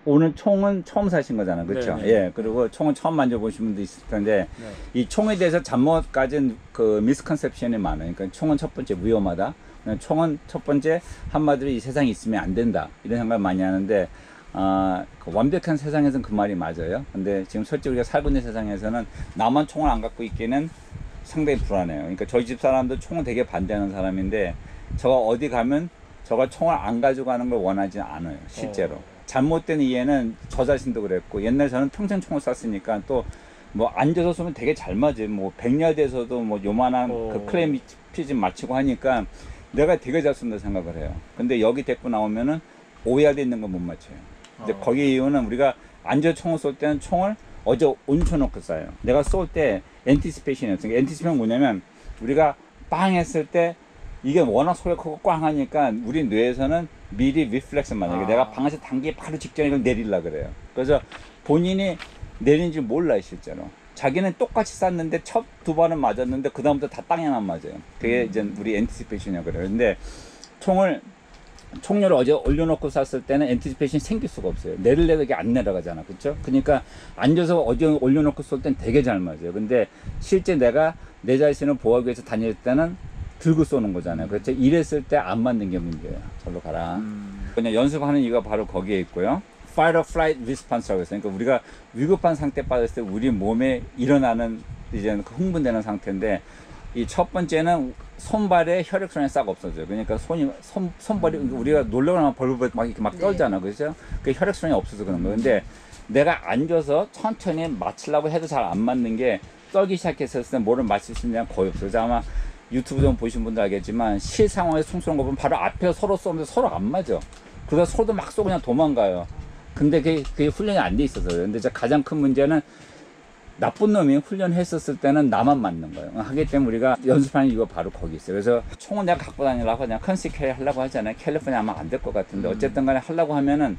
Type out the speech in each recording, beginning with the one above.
오늘 총은 처음 사신 거잖아요. 그렇죠? 네. 예. 그리고 총은 처음 만져보신 분도 있을 텐데, 네. 이 총에 대해서 잘못 가진 그 미스컨셉션이 많아요. 그러니까 총은 첫 번째 위험하다. 총은 첫 번째 한마디로 이 세상에 있으면 안 된다. 이런 생각을 많이 하는데, 그 완벽한 세상에서는 그 말이 맞아요. 근데 지금 실제 우리가 살고 있는 세상에서는 나만 총을 안 갖고 있기는 상당히 불안해요. 그러니까 저희 집 사람도 총을 되게 반대하는 사람인데, 저가 어디 가면 저가 총을 안 가지고 가는 걸 원하지 않아요. 실제로. 잘못된 이해는 저 자신도 그랬고, 옛날 저는 평생 총을 쐈으니까 또 뭐 앉아서 쏘면 되게 잘 맞아요. 뭐 100야드에서도 뭐 요만한 그 클레임 피즈 맞추고 하니까 내가 되게 잘 쏜다 생각을 해요. 근데 여기 데리고 나오면은 5야드 있는 건 못 맞춰요. 근데 거기 이유는 우리가 앉아 총을 쏠 때는 총을 어제 얹혀놓고 쏴요. 내가 쏠 때 엔티시페이션이 없어요. 엔티시페이션은 뭐냐면 우리가 빵 했을 때 이게 워낙 소리가 크고 꽝 하니까 우리 뇌에서는 미리 리플렉스 만약에 내가 방에서 당기기 바로 직전에 이걸 내리려 그래요. 그래서 본인이 내린지 몰라요, 실제로. 자기는 똑같이 쐈는데 첫 두 번은 맞았는데 그다음부터 다 땅에만 맞아요. 그게 이제 우리 엔티시페이션이라고 그래요. 근데 총열을 어제 올려놓고 쐈을 때는 엔티시페이션이 생길 수가 없어요. 내릴래도 이게 안 내려가잖아. 그쵸? 그러니까 앉아서 어제 올려놓고 쏠 땐 되게 잘 맞아요. 근데 실제 내가 내 자신을 보호하기 위해서 다닐 때는 들고 쏘는 거잖아요. 그렇죠? 이랬을 때 안 맞는 게 문제예요. 절로 가라. 그냥 연습하는 이유가 바로 거기에 있고요. Fight or flight response라고 했어요. 그러니까 우리가 위급한 상태에 빠졌을 때 우리 몸에 일어나는 이제 흥분되는 상태인데, 이 첫 번째는 손발에 혈액순환이 싹 없어져요. 그러니까 손발이 우리가 놀라고 나면 벌벌 막 이렇게 막 떨잖아. 그렇죠? 그 혈액순환이 없어서 그런 거예요. 근데 내가 앉아서 천천히 맞추려고 해도 잘 안 맞는 게, 떨기 시작했을 때 뭐를 맞출 수 있는 게 거의 없어요. 그래서 아마 유튜브 좀 보신 분들 알겠지만 실 상황에서 총 쏘는 거 보면 바로 앞에서 서로 쏘면서 서로 안 맞아. 그래서 서로도 막 쏘고 그냥 도망가요. 근데 그게 훈련이 안 돼 있어서요. 근데 가장 큰 문제는 나쁜 놈이 훈련했었을 때는 나만 맞는 거예요. 하기 때문에 우리가 연습하는 이유가 바로 거기 있어요. 그래서 총은 내가 갖고 다니려고 그냥 컨시 캐리 하려고 하잖아요. 캘리포니아 아마 안 될 것 같은데 어쨌든 간에 하려고 하면은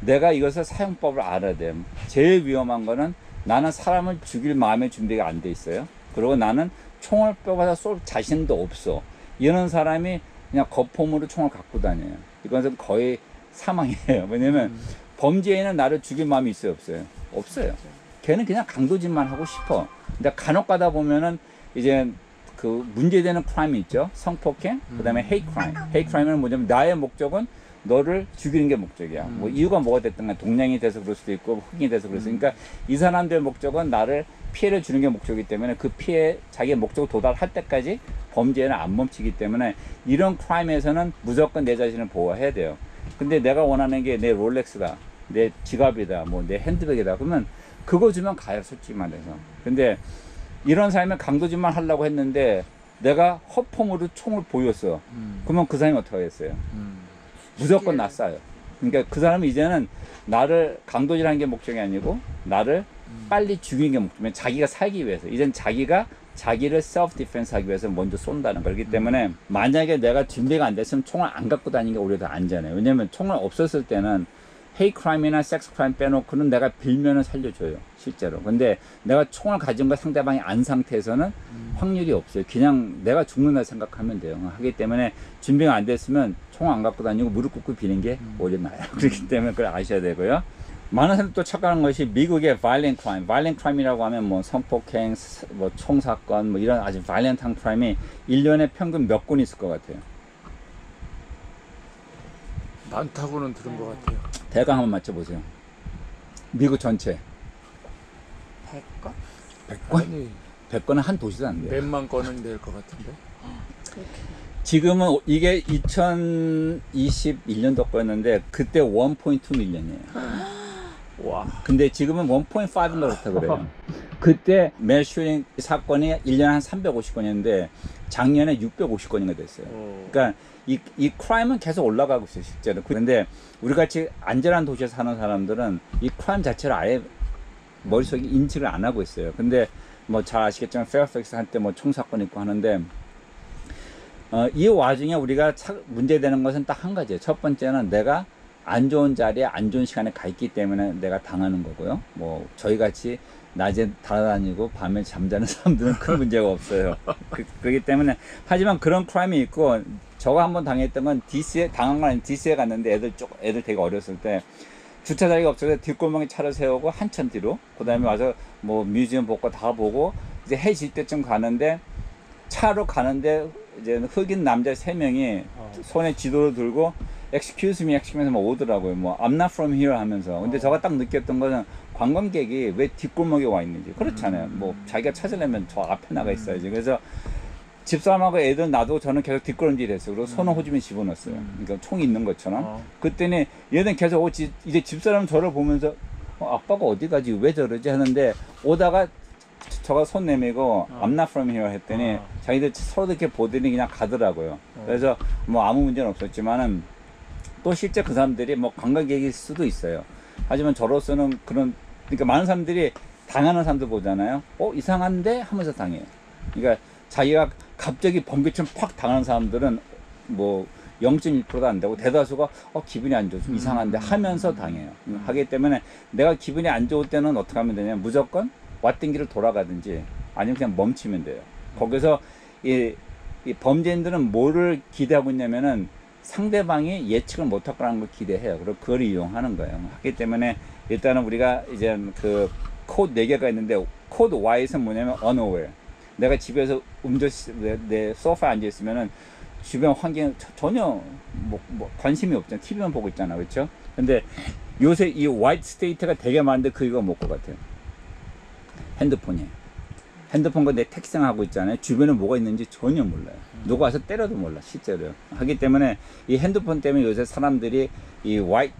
내가 이것을 사용법을 알아야 돼요. 제일 위험한 거는 나는 사람을 죽일 마음의 준비가 안 돼 있어요. 그리고 나는 총을 뼈받아 쏠 자신도 없어. 이런 사람이 그냥 거품으로 총을 갖고 다녀요. 이것은 거의 사망이에요. 왜냐면 범죄인은 나를 죽일 마음이 있어요, 없어요? 없어요. 걔는 그냥 강도짓만 하고 싶어. 근데 간혹 가다 보면은 이제 그 문제되는 크라임이 있죠. 성폭행, 그 다음에 헤이 크라임. 헤이 크라임은 뭐냐면 나의 목적은 너를 죽이는 게 목적이야. 뭐 이유가 뭐가 됐든 간 동양이 돼서 그럴 수도 있고 흑인이 돼서 그럴 수도 있고. 그러니까 이 사람들의 목적은 나를 피해를 주는 게 목적이기 때문에 그 피해 자기의 목적을 도달할 때까지 범죄는 안 멈추기 때문에 이런 크라임에서는 무조건 내 자신을 보호해야 돼요. 근데 내가 원하는 게 내 롤렉스다, 내 지갑이다, 뭐 내 핸드백이다. 그러면 그거 주면 가요, 솔직히 말해서. 근데 이런 사람은 강도짓만 하려고 했는데 내가 허풍으로 총을 보였어. 그러면 그 사람이 어떻게 하겠어요? 무조건 낯싸요. 그러니까 그 사람은 이제는 나를 강도질하는 게 목적이 아니고 나를 빨리 죽이는 게 목적이면 자기가 살기 위해서, 이젠 자기가 자기를 셀프 디펜스 하기 위해서 먼저 쏜다는 거기 때문에 만약에 내가 준비가 안 됐으면 총을 안 갖고 다니는 게 오히려 더 안전해요. 왜냐면 총을 없었을 때는 헤이 크라임이나 섹스 크라임 빼놓고는 내가 빌면은 살려줘요, 실제로. 근데 내가 총을 가진 거 상대방이 안 상태에서는 확률이 없어요. 그냥 내가 죽는다 생각하면 돼요. 하기 때문에 준비가 안 됐으면 총 안 갖고 다니고 무릎 꿇고 비는 게 오히려 나아요. 그렇기 때문에 그걸 아셔야 되고요. 많은 사람들이 또 착각하는 것이 미국의 violent crime, violent crime이라고 하면 뭐 성폭행, 뭐 총사건, 뭐 이런 아주 violent한 crime이 1년에 평균 몇 건 있을 것 같아요? 많다고는 들은 것 같아요. 대강 한번 맞춰보세요. 미국 전체 100건? 100건? 아니, 100건은 한 도시도 안 돼요. 몇만 건은 될 것 같은데. 지금은 이게 2021년도 거였는데 그때 1.2 밀리언이에요. 와. 근데 지금은 1.5가 그렇다고 그래요. 그때 매슈링 사건이 1년에 한 350건이었는데 작년에 650건인가 됐어요. 그러니까 이 크라임은 계속 올라가고 있어요, 실제로. 그런데 우리 같이 안전한 도시에 사는 사람들은 이 크라임 자체를 아예 머릿속에 인지를 안 하고 있어요. 근데 뭐 잘 아시겠지만 페어팩스 한때 뭐 총사건 있고 하는데 이 와중에 우리가 문제되는 것은 딱 한 가지예요. 첫 번째는 내가 안 좋은 자리에 안 좋은 시간에 가 있기 때문에 내가 당하는 거고요. 뭐 저희 같이 낮에 달아다니고 밤에 잠자는 사람들은 큰 문제가 없어요. 그렇기 때문에. 하지만 그런 크라임이 있고, 저가 한번 당했던 건 DC에, 당한 건 아니고 DC에 갔는데 애들 되게 어렸을 때 주차 자리가 없어서 뒷골목에 차를 세우고 한참 뒤로 그다음에 와서 뭐 뮤지엄 볼거 다 보고 이제 해 질 때쯤 가는데 차로 가는데 이제 흑인 남자 3명이 손에 지도를 들고 excuse me 하면서 막 오더라고요. 뭐 I'm not from here 하면서. 근데 제가 딱 느꼈던 거는 관광객이 왜 뒷골목에 와 있는지. 그렇잖아요. 뭐 자기가 찾으려면 저 앞에 나가 있어야지. 그래서 집사람하고 애들 놔두고 저는 계속 뒷걸음질 했어요. 그리고 손을 호주머니 집어넣었어요. 그러니까 총이 있는 것처럼. 그랬더니 얘는 계속 이제 집사람 저를 보면서 아빠가 어디 가지? 왜 저러지? 하는데 오다가 저가 손 내밀고 I'm not from here 했더니 자기들 서로 이렇게 보더니 그냥 가더라고요. 그래서 뭐 아무 문제는 없었지만은 또 실제 그 사람들이 뭐 관광객일 수도 있어요. 하지만 저로서는 그러니까 많은 사람들이 당하는 사람들 보잖아요. 이상한데? 하면서 당해요. 그러니까 자기가 갑자기 번개처럼 팍 당하는 사람들은 뭐 0.1%도 안 되고 대다수가 기분이 안 좋아 좀 이상한데 하면서 당해요. 하기 때문에 내가 기분이 안 좋을 때는 어떻게 하면 되냐면 무조건 왔던 길을 돌아가든지 아니면 그냥 멈추면 돼요. 거기서 이 범죄인들은 뭐를 기대하고 있냐면은 상대방이 예측을 못할 거라는 걸 기대해요. 그리고 그걸 이용하는 거예요. 하기 때문에 일단은 우리가 이제 그 코드 4개가 있는데 코드 Y에서는 뭐냐면 unaware. 내가 집에서 내 소파에 앉아 있으면은 주변 환경에 전혀 뭐 관심이 없잖아. TV만 보고 있잖아. 그렇죠? 근데 요새 이 화이트 스테이트가 되게 많은데 그 이거 뭘 것 같아요? 핸드폰이에요. 핸드폰과 내 텍스팅하고 있잖아요. 주변에 뭐가 있는지 전혀 몰라요. 누가 와서 때려도 몰라, 실제로요. 하기 때문에 이 핸드폰 때문에 요새 사람들이 이 화이트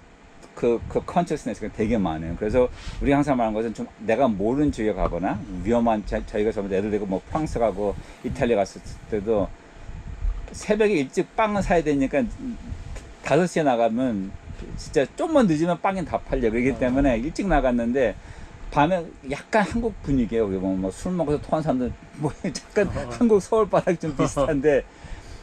컨셔스네스가 되게 많아요. 그래서 우리 항상 말하는 것은 좀 내가 모르는 지역에 가거나 위험한 저희가 전부 예를 들고 뭐 프랑스 가고 이탈리아 갔을 때도 새벽에 일찍 빵을 사야 되니까 5시에 나가면 진짜 좀만 늦으면 빵이 다 팔려. 그렇기 때문에 일찍 나갔는데 밤에 약간 한국 분위기예요. 여기 보면 뭐 술 먹어서 토한 사람들 뭐 약간 한국 서울 바닥 좀 비슷한데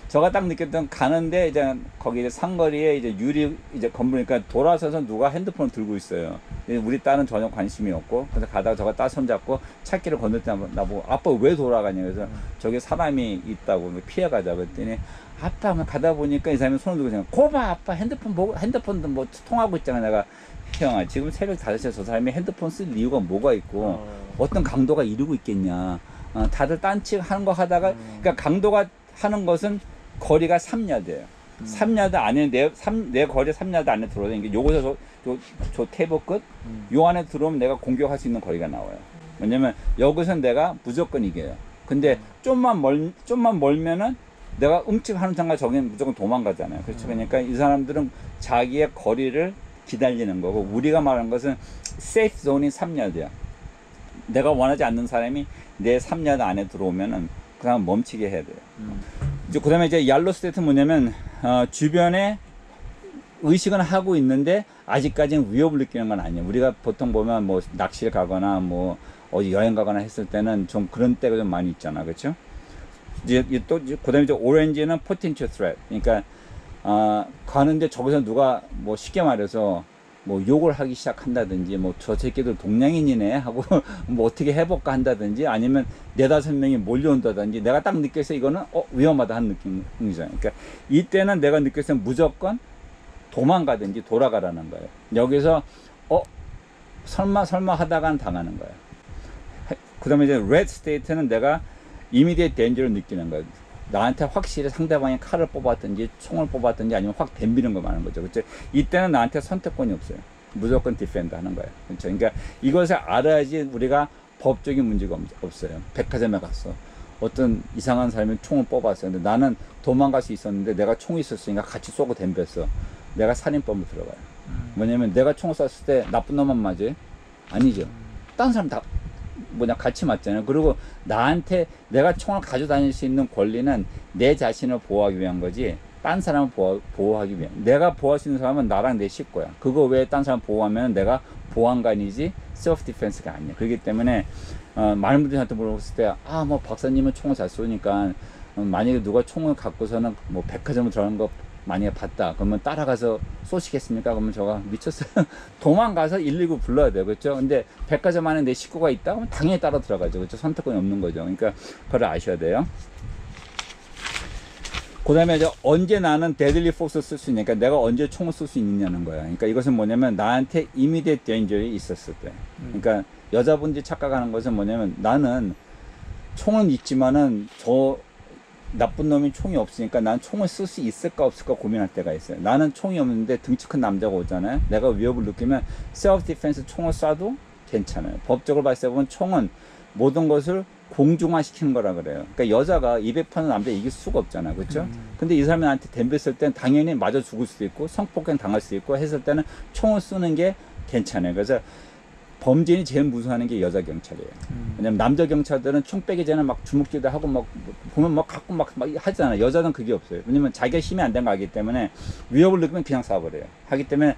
제가 딱 느꼈던 가는데 이제 거기 이제 상거리에 이제 유리 이제 건물이니까 돌아서서 누가 핸드폰을 들고 있어요. 우리 딸은 전혀 관심이 없고 그래서 가다가 저가 딸 손잡고 찾기를 건널 때 나보고 아빠 왜 돌아가냐 그래서 저기 사람이 있다고 피해가자 그랬더니 아빠 가다 보니까 이 사람이 손을 들고 그냥 고봐 아빠 핸드폰도 뭐 통하고 있잖아. 내가 형아 지금 새벽 5시에 저 사람이 핸드폰 쓸 이유가 뭐가 있고 어떤 강도가 이루고 있겠냐. 다들 딴짓 하는 거 하다가 그러니까 강도가 하는 것은 거리가 3야드예요. 3야드 안에 내 거리 3야드 안에 들어오니까 요거서 저 테이블 끝 요 안에 들어오면 내가 공격할 수 있는 거리가 나와요. 왜냐면 여기서 내가 무조건 이겨요. 근데 좀만 멀면은 내가 하는 순간 저기는 무조건 도망가잖아요. 그렇죠. 그러니까 이 사람들은 자기의 거리를 기다리는 거고 우리가 말하는 것은 세이프 존이 3야드야. 내가 원하지 않는 사람이 내 3야드 안에 들어오면은 그냥 멈추게 해야 돼요. 이제 그다음에 이제 얄로 스테이트는 뭐냐면 주변에 의식은 하고 있는데 아직까지는 위협을 느끼는 건 아니에요. 우리가 보통 보면 뭐 낚시를 가거나 뭐 어디 여행 가거나 했을 때는 좀 그런 때가 좀 많이 있잖아, 그렇죠? 이제 또 그다음에 이제 오렌지는 potential threat. 그러니까 가는데 저기서 누가 뭐 쉽게 말해서 뭐 욕을 하기 시작한다든지 뭐 저 새끼들 동양인이네 하고 뭐 어떻게 해볼까 한다든지 아니면 4-5명이 몰려온다든지 내가 딱 느껴서 이거는 위험하다 하는 느낌이잖아요. 그러니까 이때는 내가 느껴서 무조건 도망가든지 돌아가라는 거예요. 여기서 설마 하다간 당하는 거예요. 그 다음에 이제 레드 스테이트는 내가 immediate danger를 느끼는 거예요. 나한테 확실히 상대방이 칼을 뽑았든지 총을 뽑았든지 아니면 확 덤비는 거 말하는 거죠. 그렇죠? 이때는 나한테 선택권이 없어요. 무조건 디펜드 하는 거예요. 그렇죠? 그러니까 이것을 알아야지 우리가 법적인 문제가 없어요. 백화점에 갔어. 어떤 이상한 사람이 총을 뽑았어요. 근데 나는 도망갈 수 있었는데 내가 총이 있었으니까 같이 쏘고 덤볐어. 내가 살인범으로 들어가요. 뭐냐면 내가 총을 쐈을 때 나쁜 놈만 맞아요? 아니죠. 다른 사람 다 같이 맞잖아요. 그리고 나한테 내가 총을 가지고 다닐 수 있는 권리는 내 자신을 보호하기 위한 거지 딴 사람을 보호하기 위한. 내가 보호할 수 있는 사람은 나랑 내 식구야. 그거 외에 딴 사람 보호하면 내가 보안관이지 셀프 디펜스가 아니야. 그렇기 때문에 많은 분들이 한테 물어봤을 때 뭐 박사님은 총을 잘 쏘니까 만약에 누가 총을 갖고서는 뭐 백화점을 들어가는 거 만약에 봤다 그러면 따라가서 쏘시겠습니까? 그러면 저가 미쳤어요. 도망가서 119 불러야 돼요. 그렇죠? 근데 백화점 안에 내 식구가 있다? 그러면 당연히 따라 들어가죠. 그렇죠? 선택권이 없는 거죠. 그러니까 그걸 아셔야 돼요. 그다음에 이제 언제 나는 데들리 포스 쓸 수 있냐, 그러니까 내가 언제 총을 쏠 수 있느냐는 거야. 그러니까 이것은 뭐냐면 나한테 immediate danger이 있었을 때. 그러니까 여자분들이 착각하는 것은 뭐냐면 나는 총은 있지만은 저 나쁜 놈이 총이 없으니까 난 총을 쓸 수 있을까 없을까 고민할 때가 있어요. 나는 총이 없는데 등치 큰 남자가 오잖아요. 내가 위협을 느끼면 self defense 총을 쏴도 괜찮아요. 법적으로 봤을 때 보면 총은 모든 것을 공중화시키는 거라 그래요. 그러니까 여자가 200% 남자 이길 수가 없잖아, 그렇죠? 근데 이 사람이 나한테 덤볐을 땐 당연히 맞아 죽을 수도 있고 성폭행 당할 수도 있고 했을 때는 총을 쏘는 게 괜찮아요. 그래서 범죄인이 제일 무서워하는 게 여자 경찰이에요. 왜냐면 남자 경찰들은 총 빼기 전에 막 주먹질도 하고 막 보면 막 갖고 막 하잖아요. 여자는 그게 없어요. 왜냐면 자기가 힘이 안 된 거 알기 때문에 위협을 느끼면 그냥 쏴버려요. 하기 때문에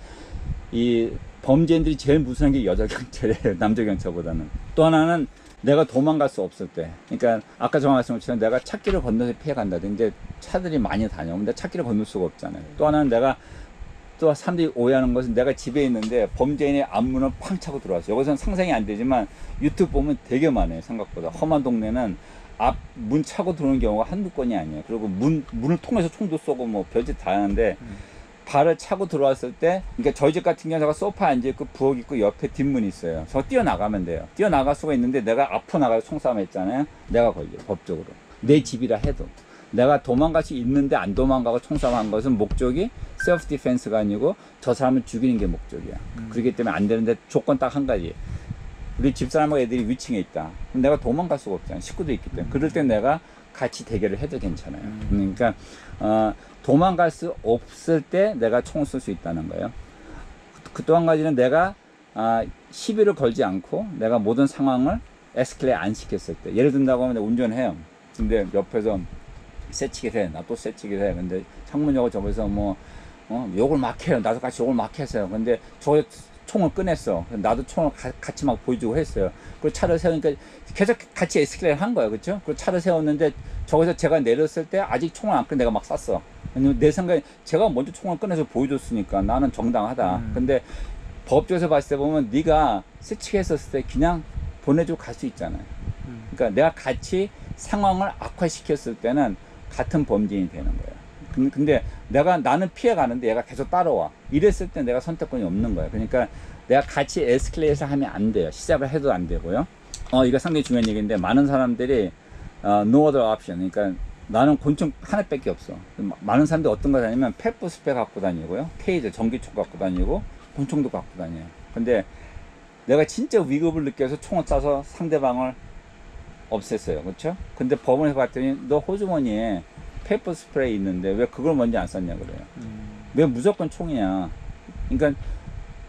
이 범죄인들이 제일 무서워하는 게 여자 경찰이에요. 남자 경찰보다는. 또 하나는 내가 도망갈 수 없을 때. 그러니까 아까 정한 말씀처럼 내가 찾기를 건너서 피해 간다든지 차들이 많이 다녀. 근데 찾기를 건널 수가 없잖아요. 또 하나는 내가 또 사람들이 오해하는 것은 내가 집에 있는데 범죄인이 앞문을 팡 차고 들어왔어요. 이것은 상상이 안 되지만 유튜브 보면 되게 많아요. 생각보다. 험한 동네는 앞 문 차고 들어오는 경우가 한두 건이 아니에요. 그리고 문을 통해서 총도 쏘고 뭐 별짓 다 하는데 발을 차고 들어왔을 때, 그러니까 저희 집 같은 경우는 제가 소파에 앉아있고 부엌 있고 옆에 뒷문이 있어요. 저 뛰어나가면 돼요. 뛰어나갈 수가 있는데 내가 앞으로 나가서 총싸움 했잖아요. 내가 걸려, 법적으로. 내 집이라 해도. 내가 도망갈 수 있는데 안 도망가고 총싸움 한 것은 목적이 셀프 디펜스가 아니고 저 사람을 죽이는 게 목적이야. 그렇기 때문에 안 되는데 조건 딱 한 가지. 우리 집사람하고 애들이 위층에 있다. 그럼 내가 도망갈 수가 없잖아. 식구도 있기 때문에. 그럴 땐 내가 같이 대결을 해도 괜찮아요. 그러니까 도망갈 수 없을 때 내가 총을 쏠 수 있다는 거예요. 또 한 가지는 내가 시비를 걸지 않고 내가 모든 상황을 에스컬레이트 안 시켰을 때. 예를 든다고 하면 운전해요. 근데 옆에서 새치기를 해. 나 또 새치기를 해. 근데 창문 열고 저기서 뭐 욕을 막 해요. 나도 같이 욕을 막 했어요. 근데 저 총을 꺼냈어. 나도 총을 같이 막 보여주고 했어요. 그리고 차를 세우니까 계속 같이 에스컬레이트 한 거예요. 그렇죠? 그리고 차를 세웠는데 저기서 제가 내렸을 때 아직 총을 안 꺼내 내가 막 쐈어. 왜냐면 내 생각에 제가 먼저 총을 꺼내서 보여줬으니까 나는 정당하다. 근데 법조에서 봤을 때 보면 네가 스치게 했었을 때 그냥 보내주고 갈 수 있잖아요. 그러니까 내가 같이 상황을 악화시켰을 때는 같은 범죄인이 되는 거예요. 근데 나는 피해가는데 얘가 계속 따라와. 이랬을 때 내가 선택권이 없는 거예요. 그러니까 내가 같이 에스컬레이트 하면 안 돼요. 시작을 해도 안 되고요. 이거 상당히 중요한 얘기인데 많은 사람들이 no other option. 그러니까 나는 권총 하나밖에 없어. 많은 사람들이 어떤 거 다니면 페퍼 스프레이 갖고 다니고요. 테이저, 전기총 갖고 다니고 권총도 갖고 다녀요. 근데 내가 진짜 위급을 느껴서 총을 쏴서 상대방을 없앴어요. 그렇죠? 근데 법원에서 봤더니 너 호주머니에 페퍼 스프레이 있는데 왜 그걸 먼저 안 썼냐 그래요. 왜 무조건 총이냐. 그러니까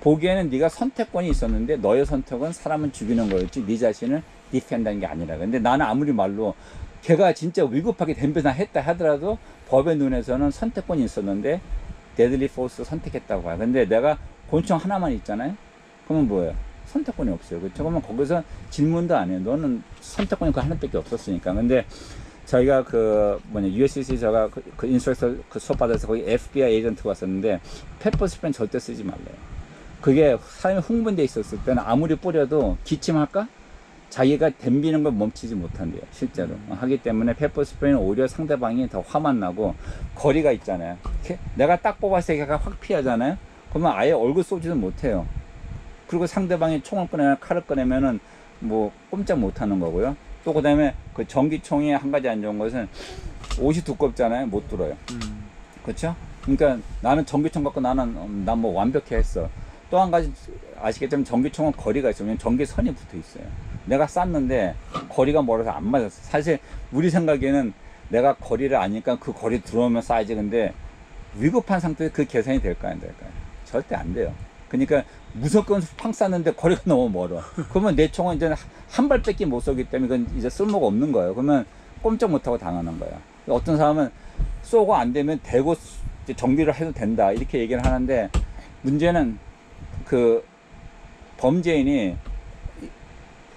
보기에는 네가 선택권이 있었는데 너의 선택은 사람을 죽이는 거였지 네 자신을 디펜드한 게 아니라. 근데 나는 아무리 말로 걔가 진짜 위급하게 덤벼나 했다 하더라도 법의 눈에서는 선택권이 있었는데 데들리 포스 선택했다고 봐요. 근데 내가 권총 하나만 있잖아요. 그러면 뭐예요? 선택권이 없어요. 그렇죠? 그러면 거기서 질문도 안 해요. 너는 선택권이 그 하나밖에 없었으니까. 근데 저희가 USC 제가 그 인스트럭터 수업 받아서 거기 FBI 에이전트가 왔었는데 페퍼 스프레이는 절대 쓰지 말래요. 그게 사람이 흥분돼 있었을 때는 아무리 뿌려도 기침할까? 자기가 덤비는 걸 멈추지 못한대요. 실제로. 하기 때문에 페퍼 스프레이는 오히려 상대방이 더 화만 나고 거리가 있잖아요. 내가 딱 뽑았을 때 걔가 확 피하잖아요. 그러면 아예 얼굴 쏘지도 못해요. 그리고 상대방이 총을 꺼내나 칼을 꺼내면은 뭐 꼼짝 못하는 거고요. 또 그다음에 그 전기총이 한 가지 안 좋은 것은 옷이 두껍잖아요. 못 들어요. 그렇죠? 그러니까 나는 전기총 갖고 난 뭐 완벽해 했어. 또 한 가지 아시겠지만 전기총은 거리가 있어요. 전기선이 붙어 있어요. 내가 쐈는데 거리가 멀어서 안 맞았어. 사실 우리 생각에는 내가 거리를 아니까 그 거리 들어오면 쏴야지. 근데 위급한 상태에 그 계산이 될까요? 안 될까요? 절대 안 돼요. 그러니까 무조건 팡 쐈는데 거리가 너무 멀어. 그러면 내 총은 이제 한 발밖에 못 쏘기 때문에 그건 이제 쓸모가 없는 거예요. 그러면 꼼짝 못하고 당하는 거예요. 어떤 사람은 쏘고 안 되면 대고 이제 정비를 해도 된다 이렇게 얘기를 하는데 문제는 그 범죄인이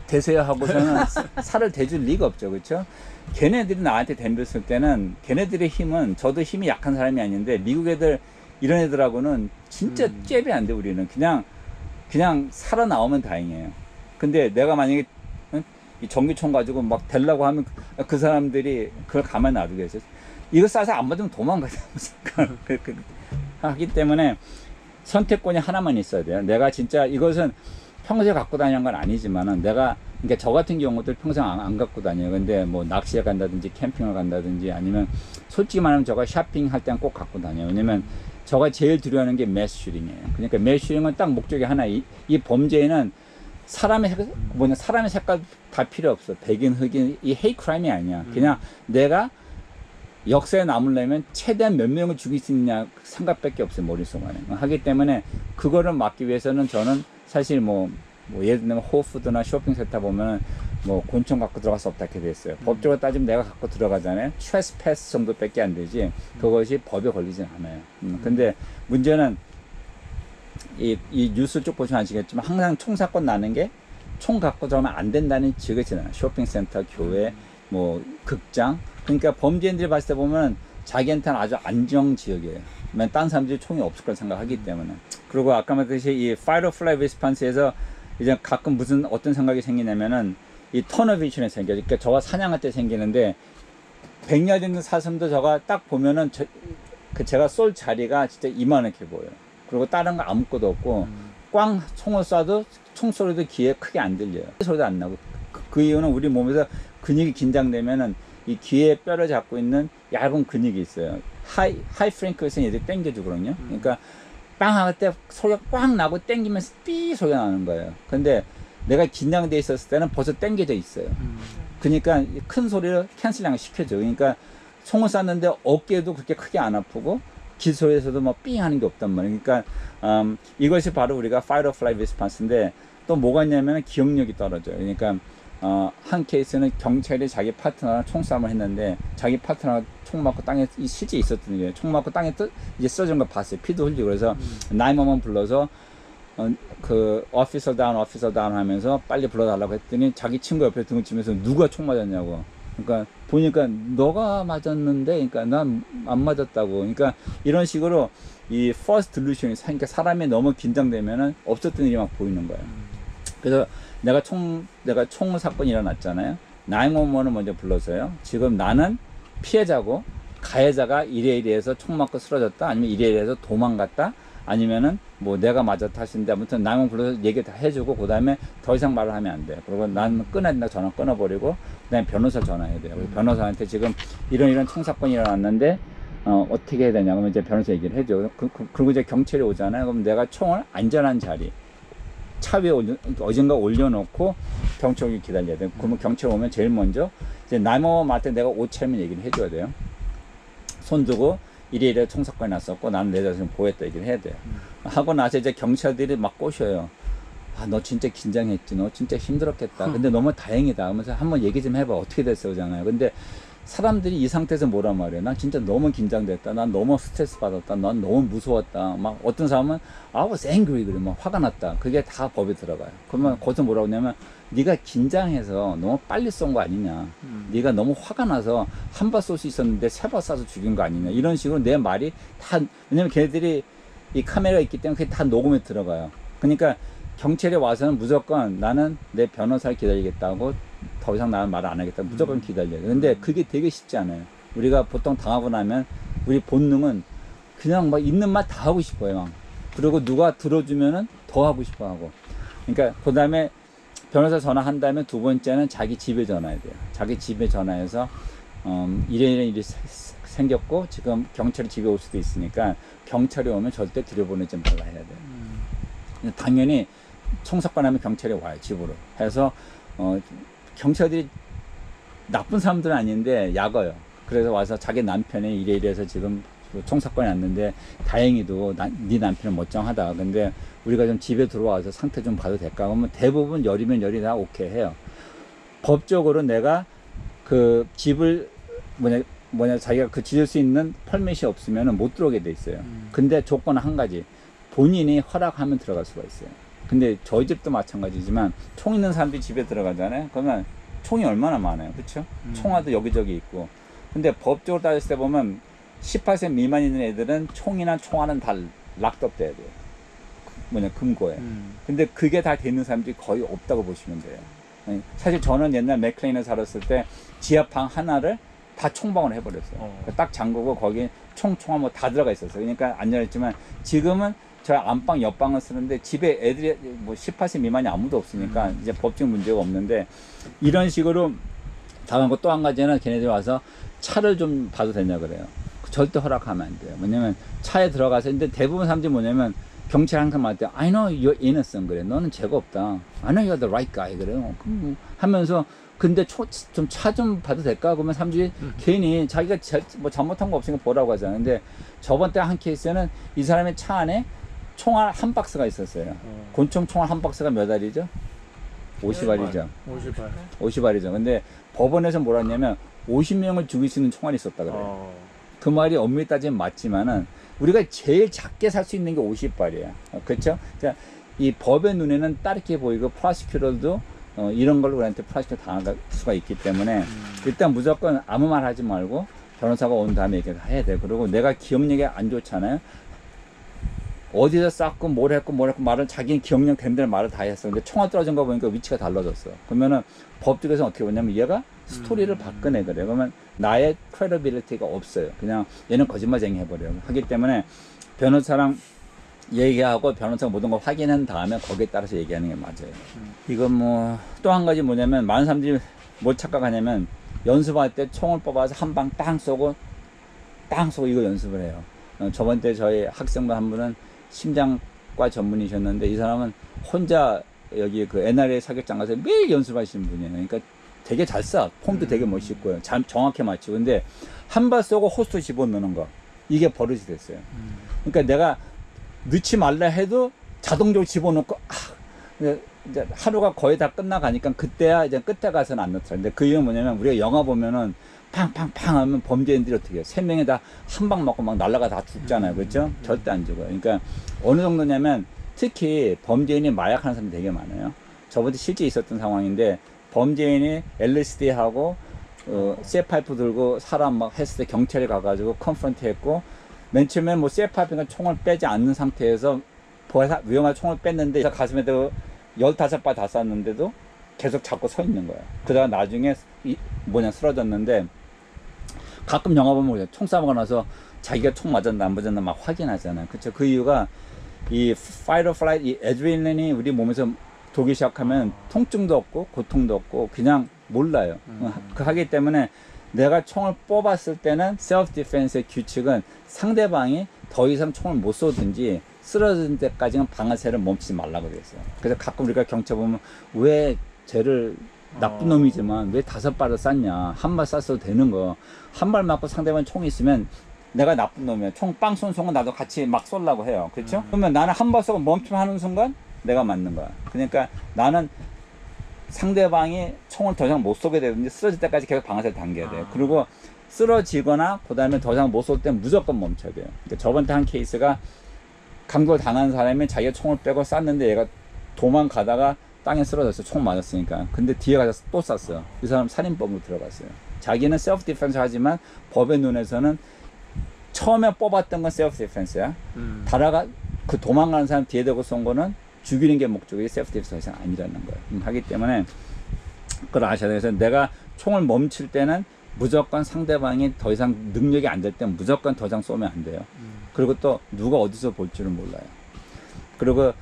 대세하고서는 살을 대줄 리가 없죠. 그렇죠? 걔네들이 나한테 덤볐을 때는 걔네들의 힘은 저도 힘이 약한 사람이 아닌데 미국 애들 이런 애들하고는 진짜 잽이 안 돼. 우리는 그냥 살아나오면 다행이에요. 근데 내가 만약에 이 전기총 가지고 막 대려고 하면 그 사람들이 그걸 가만히 놔두겠어요. 이거 싸서 안 받으면 도망가자. 하기 때문에 선택권이 하나만 있어야 돼요. 내가 진짜 이것은 평소에 갖고 다니는 건 아니지만은 내가 그러니까 저 같은 경우도 평생 안 갖고 다녀요. 근데 뭐 낚시에 간다든지 캠핑을 간다든지 아니면 솔직히 말하면 저가 쇼핑할 때는 꼭 갖고 다녀요. 왜냐면 저가 제일 두려워하는 게 매스 슈팅이에요. 그러니까 매스 슈팅은 딱 목적이 하나. 이 범죄는 사람의 색깔 다 필요 없어. 백인, 흑인, 이 헤이 크라임이 아니야. 그냥 내가 역사에 남으려면 최대한 몇 명을 죽일 수 있느냐 생각밖에 없어요. 머릿속 안에. 하기 때문에 그거를 막기 위해서는 저는 사실 뭐 예를 들면 호프드나 쇼핑센터 보면 뭐 곤충 갖고 들어갈 수 없다 이렇게 돼 있어요. 법적으로 따지면 내가 갖고 들어가잖아요. 트레스패스 정도밖에 안 되지 그것이 법에 걸리진 않아요. 근데 문제는 이 뉴스 쭉 보시면 아시겠지만 항상 총사건 나는 게 총 갖고 들어가면 안 된다는 지역이 있잖아요. 쇼핑센터, 교회, 뭐 극장. 그러니까 범죄인들이 봤을 때 보면 자기한테는 아주 안정 지역이에요. 딴 사람들이 총이 없을 걸 생각하기 때문에. 그리고 아까 말했듯이 이 Fight or Flight Response에서 이제 가끔 어떤 생각이 생기냐면은 이 터너 비전이 생겨요. 그러니까 저가 사냥할 때 생기는데 100야드 있는 사슴도 저가 딱 보면은 제가 쏠 자리가 진짜 이만하게 보여요. 그리고 다른 거 아무것도 없고 꽝 총을 쏴도 총소리도 귀에 크게 안 들려요. 소리도 안 나고 그 이유는 우리 몸에서 근육이 긴장되면은 이 귀에 뼈를 잡고 있는 얇은 근육이 있어요. 하이 프랭크에서는 얘들이 땡겨주거든요. 그러니까 빵 할 때 소리가 꽝 나고 땡기면서 삐 소리가 나는 거예요. 근데 내가 긴장돼 있었을 때는 벌써 땡겨져 있어요. 그러니까 큰 소리를 캔슬링을 시켜줘. 그러니까 총을 쐈는데 어깨도 그렇게 크게 안 아프고 기소에서도 뭐 삥 하는 게 없단 말이에요. 그러니까 이것이 바로 우리가 Fight or Flight Response인데 또 뭐가 있냐면 기억력이 떨어져요. 그러니까 한 케이스는 경찰이 자기 파트너랑 총싸움을 했는데 자기 파트너가 총 맞고 땅에 실제 있었던 게 총 맞고 땅에 이제 쓰러진 거 봤어요. 피도 흘리고 그래서 911 불러서 그 officer down 하면서 빨리 불러달라고 했더니 자기 친구 옆에 등을 치면서 누가 총 맞았냐고. 그러니까 보니까 너가 맞았는데 그러니까 난 안 맞았다고. 그러니까 이런 식으로 이 false delusion이 그러니까 사람이 너무 긴장되면은 없었던 일이 막 보이는 거예요. 그래서 내가 총 사건이 일어났잖아요. 911을 먼저 불러서요. 지금 나는 피해자고 가해자가 이래이래해서 총 맞고 쓰러졌다. 아니면 이래이래해서 도망갔다. 아니면은 뭐 내가 맞았다 하시는데 아무튼 911 불러서 얘기 다 해주고 그 다음에 더 이상 말을 하면 안 돼요. 그리고 난 끊어야 된다. 전화 끊어버리고 그 다음에 변호사 전화해야 돼요. 변호사한테 지금 이런 총사건이 일어났는데 어떻게 해야 되냐. 그러면 이제 변호사 얘기를 해줘. 그리고 이제 경찰이 오잖아요. 그럼 내가 총을 안전한 자리 차 위에 어딘가 올려놓고 경찰이 기다려야 돼요. 그러면 경찰 오면 제일 먼저 이제 911 말 때 내가 옷 차리면 얘기를 해줘야 돼요. 손 두고 이래 총사건이 났었고 나는 내 자신을 보호했다 얘기를 해야 돼요. 하고 나서 이제 경찰들이 막 꼬셔요. 아, 너 진짜 긴장했지. 너 진짜 힘들었겠다. 근데 너무 다행이다. 하면서 한번 얘기 좀 해봐. 어떻게 됐어? 그러잖아요. 근데 사람들이 이 상태에서 뭐란 말이에요. 난 진짜 너무 긴장됐다. 난 너무 스트레스 받았다. 난 너무 무서웠다. 막 어떤 사람은 I was angry 그래. 막 화가 났다. 그게 다 법에 들어가요. 그러면 거기서 뭐라고 하냐면 네가 긴장해서 너무 빨리 쏜 거 아니냐. 네가 너무 화가 나서 한 발 쏠 수 있었는데 세 발 쏴서 죽인 거 아니냐. 이런 식으로 내 말이 다 왜냐면 걔네들이 이 카메라가 있기 때문에 그게 다 녹음에 들어가요. 그러니까 경찰에 와서는 무조건 나는 내 변호사를 기다리겠다고 더 이상 나는 말 안 하겠다. 무조건 기다려요. 근데 그게 되게 쉽지 않아요. 우리가 보통 당하고 나면 우리 본능은 그냥 막 있는 말 다 하고 싶어요. 막. 그리고 누가 들어주면은 더 하고 싶어 하고. 그러니까 그 다음에 변호사 전화한 다음에 두 번째는 자기 집에 전화해야 돼요. 자기 집에 전화해서 이런 일이 생겼고 지금 경찰이 집에 올 수도 있으니까 경찰이 오면 절대 들여보내지 말라 해야 돼요. 당연히 총사건 하면 경찰이 와요. 집으로. 해서 경찰들이 나쁜 사람들은 아닌데 약어요. 그래서 와서 자기 남편이 이래서 지금 총사건이 났는데 다행히도 네 남편은 멀쩡하다. 근데 우리가 좀 집에 들어와서 상태 좀 봐도 될까? 그러면 대부분 열이면 열이 다 오케이 해요. 법적으로 내가 그 집을 자기가 그 지을 수 있는 펄밋이 없으면 못 들어오게 돼 있어요. 근데 조건은 한 가지. 본인이 허락하면 들어갈 수가 있어요. 근데 저희 집도 마찬가지지만 총 있는 사람들이 집에 들어가잖아요. 그러면 총이 얼마나 많아요. 그렇죠? 총알도 여기저기 있고. 근데 법적으로 따졌을 때 보면 18세 미만 있는 애들은 총이나 총알은 다 락업 돼야 돼요. 금고에. 근데 그게 다 되는 사람들이 거의 없다고 보시면 돼요. 사실 저는 옛날 맥클레인에 살았을 때 지하방 하나를 다 총방을 해버렸어요. 딱 잠그고 거기 총알 뭐 다 들어가 있었어요. 그러니까 안 열렸지만 지금은 저 안방 옆방을 쓰는데 집에 애들이 뭐 18세 미만이 아무도 없으니까 이제 법적 문제가 없는데 이런 식으로 당하고 또 한 가지는 걔네들이 와서 차를 좀 봐도 되냐 그래요. 절대 허락하면 안 돼요. 왜냐면 차에 들어가서 근데 대부분 사람들이 뭐냐면 경찰 항상 말할 때 I know you're innocent 그래. 너는 죄가 없다. I know you're the right guy 그래요. 하면서 근데 좀 차 좀 봐도 될까? 그러면 사람들이 괜히 자기가 뭐 잘못한 거 없으니까 보라고 하잖아요. 근데 저번 때 한 케이스는 이 사람의 차 안에 총알 한 박스가 있었어요. 권총 총알 한 박스가 몇 알이죠? 50알이죠. 50알. 50알이죠. 근데 법원에서 뭐라 했냐면 50명을 죽일 수 있는 총알이 있었다 그래요. 그 말이 엄밀히 따지면 맞지만은 우리가 제일 작게 살 수 있는 게 50발이야. 그렇죠? 그러니까 이 법의 눈에는 따르게 보이고 프로시큐터도 이런 걸로 우리한테 프로시큐터 당할 수가 있기 때문에 일단 무조건 아무 말 하지 말고 변호사가 온 다음에 얘기를 해야 돼. 그리고 내가 기억력이 안 좋잖아요. 어디서 쌌고 뭘 했고 말을 자기는 기억력 된 대로 말을 다 했어. 근데 총알 떨어진 거 보니까 위치가 달라졌어. 그러면은 법적에서 어떻게 보냐면 얘가 스토리를 바꿔내 그래. 그러면 나의 크레디빌리티가 없어요. 그냥 얘는 거짓말쟁이 해버려요. 하기 때문에 변호사랑 얘기하고 변호사가 모든 걸 확인한 다음에 거기에 따라서 얘기하는 게 맞아요. 이건 뭐 또 한 가지 뭐냐면 많은 사람들이 뭘 착각하냐면 연습할 때 총을 뽑아서 한 방 땅 쏘고 이거 연습을 해요. 저번 때 저희 학생분 한 분은 심장과 전문이셨는데 이 사람은 혼자 여기 그 NRA 사격장 가서 매일 연습하시는 분이에요. 그러니까 되게 잘 쏴. 폼도 되게 멋있고요. 정확히 맞추고. 근데 한 발 쏘고 호스트 집어넣는 거. 이게 버릇이 됐어요. 그러니까 내가 넣지 말라 해도 자동적으로 집어넣고, 이제 하루가 거의 다 끝나가니까 그때야 이제 끝에 가서는 안 넣더라. 근데 그 이유는 뭐냐면 우리가 영화 보면은 팡팡팡 하면 범죄인들이 어떻게 해요? 3명이 다 한 방 맞고 막 날라가 다 죽잖아요. 그렇죠? 절대 안 죽어요. 그러니까 어느 정도냐면 특히 범죄인이 마약하는 사람이 되게 많아요. 저번에 실제 있었던 상황인데 범죄인이 LSD하고 쇠파이프 들고 사람 막 했을 때 경찰이 가가지고 컨프런트 했고 맨 처음에 뭐 쇠파이프가 총을 빼지 않는 상태에서 위험한 총을 뺐는데 가슴에도 15발 다 쐈는데도 계속 잡고 서 있는 거야. 그러다가 나중에 쓰러졌는데 가끔 영화 보면 총 쏴먹고 나서 자기가 총 맞았나 안 맞았나 막 확인하잖아요. 그쵸? 그 이유가 이 fight or flight, 이 애드레날린이 우리 몸에서 도기 시작하면 통증도 없고 고통도 없고 그냥 몰라요. 하기 때문에 내가 총을 뽑았을 때는 self defense의 규칙은 상대방이 더 이상 총을 못 쏘든지 쓰러진 때까지는 방아쇠를 멈추지 말라고 그랬어요. 그래서 가끔 우리가 경찰 보면 왜 쟤를 나쁜 놈이지만 왜 5발을 쐈냐. 한 발 쐈어도 되는 거. 한 발 맞고 상대방 총이 있으면 내가 나쁜 놈이야. 총 빵 쏜 순간 나도 같이 막 쏘려고 해요. 그렇죠? 그러면 나는 한 발 쏘고 멈춤하는 순간 내가 맞는 거야. 그러니까 나는 상대방이 총을 더 이상 못 쏘게 되든지 쓰러질 때까지 계속 방아쇠를 당겨야 돼요. 그리고 쓰러지거나 그다음에 더 이상 못 쏠 때 무조건 멈춰야 돼요. 그러니까 저번 때 한 케이스가 강도 당한 사람이 자기가 총을 빼고 쐈는데 얘가 도망가다가 땅에 쓰러졌어요. 총 맞았으니까. 근데 뒤에 가서 또 쐈어요. 이 사람 살인범으로 들어갔어요. 자기는 셀프 디펜스 하지만 법의 눈에서는 처음에 뽑았던 건 셀프 디펜스야. 다라가 그 도망가는 사람 뒤에 대고 쏜 거는 죽이는 게 목적이 셀프 디펜스가 아니라는 거예요. 하기 때문에 그걸 아셔야 돼요. 그래서 내가 총을 멈출 때는 무조건 상대방이 더 이상 능력이 안 될 때는 무조건 더 이상 쏘면 안 돼요. 그리고 또 누가 어디서 볼 줄은 몰라요. 그리고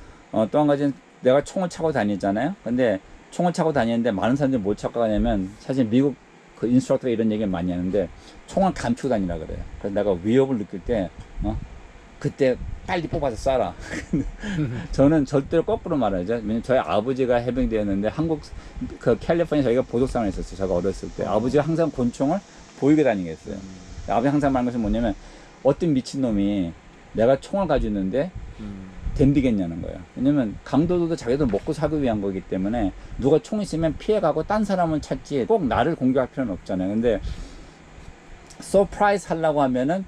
또 한 가지는 내가 총을 차고 다니잖아요. 근데 총을 차고 다니는데 많은 사람들이 뭘 착각하냐면 사실 미국 그 인스트럭터가 이런 얘기를 많이 하는데 총을 감추고 다니라 그래요. 그래서 내가 위협을 느낄 때 그때 빨리 뽑아서 쏴라. 저는 절대로 거꾸로 말하죠. 왜냐면 저희 아버지가 해병대였는데 한국 그 캘리포니아 저희가 보석상을 했었어요. 제가 어렸을 때 아버지가 항상 권총을 보이게 다니겠어요. 아버지 항상 말하는 것은 뭐냐면 어떤 미친놈이 내가 총을 가지고 있는데 덤비겠냐는 거예요. 왜냐면 강도들도 자기들 먹고 살기 위한 거기 때문에 누가 총 있으면 피해가고 딴 사람을 찾지 꼭 나를 공격할 필요는 없잖아요. 근데 서프라이즈 하려고 하면은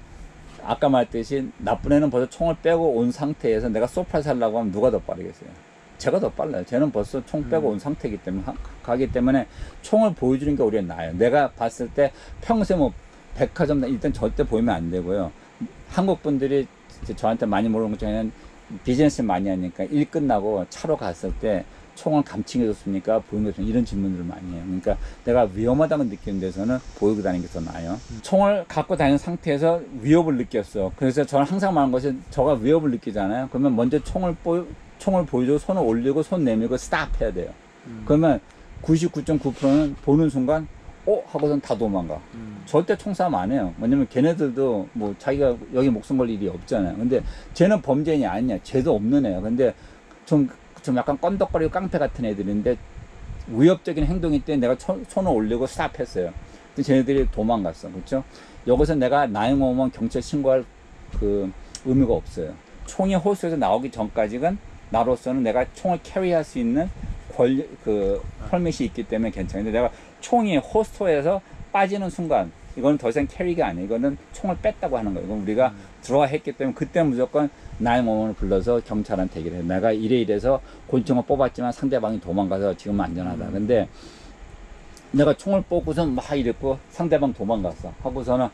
아까 말했듯이 나쁜 애는 벌써 총을 빼고 온 상태에서 내가 서프라이즈 하려고 하면 누가 더 빠르겠어요? 제가 더 빨라요. 쟤는 벌써 총 빼고 온 상태이기 때문에 가기 때문에 총을 보여주는 게 오히려 나아요. 내가 봤을 때 평소에 뭐 백화점 일단 절대 보이면 안 되고요. 한국 분들이 저한테 많이 모르는 것 중에는 비즈니스 많이 하니까 일 끝나고 차로 갔을 때 총을 감칭해줬습니까? 보유해줬습니까? 이런 질문들을 많이 해요. 그러니까 내가 위험하다고 느끼는 데서는 보유고 다니는 게 더 나아요. 총을 갖고 다니는 상태에서 위협을 느꼈어. 그래서 저는 항상 말하는 것이 저가 위협을 느끼잖아요. 그러면 먼저 총을 보여주고 손을 올리고 손 내밀고 스탑 해야 돼요. 그러면 99.9%는 보는 순간 하고선 다 도망가. 절대 총싸움 안 해요. 왜냐면 걔네들도 뭐 자기가 여기 목숨 걸 일이 없잖아요. 근데 쟤는 범죄인이 아니야. 죄도 없는 애야. 근데 좀 약간 껌덕거리고 깡패 같은 애들인데 위협적인 행동이 때 내가 손을 올리고 스탑했어요. 근데 쟤네들이 도망갔어. 그렇죠? 여기서 내가 911 경찰 신고할 그 의미가 없어요. 총이 홀스에서 나오기 전까지는 나로서는 내가 총을 캐리할 수 있는 펄밋이 있기 때문에 괜찮은데 내가 총이 호스터에서 빠지는 순간 이거는 더 이상 캐리가 아니에요. 이거는 총을 뺐다고 하는 거예요. 이건 우리가 들어와 했기 때문에 그때 무조건 911을 불러서 경찰한테 얘기를 해요. 내가 이래서 권총을 뽑았지만 상대방이 도망가서 지금 안전하다. 근데 내가 총을 뽑고서 막 이랬고 상대방 도망갔어. 하고서는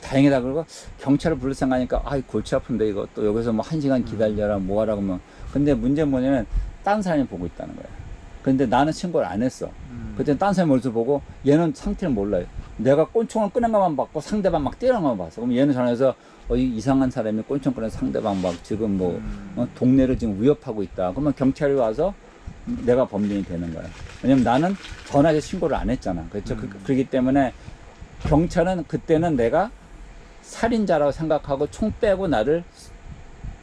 다행이다. 그러고 경찰을 부를 생각하니까 골치 아픈데 이거 또 여기서 뭐 1시간 기다려라 뭐 하라고 하면 근데 문제는 뭐냐면 딴 사람이 보고 있다는 거야. 근데 나는 신고를 안 했어. 그때 딴 사람이 멀리서 보고 얘는 상태를 몰라요. 내가 꼰총을 꺼낸 것만 봤고 상대방 막 때리는 것만 봤어. 그럼 얘는 전화해서 이상한 사람이 꼰총 꺼내서 상대방 막 지금 뭐 동네를 지금 위협하고 있다. 그러면 경찰이 와서 내가 범죄인이 되는 거야. 왜냐면 나는 전화해서 신고를 안 했잖아. 그렇죠? 그렇기 때문에 경찰은 그때는 내가 살인자라고 생각하고 총 빼고 나를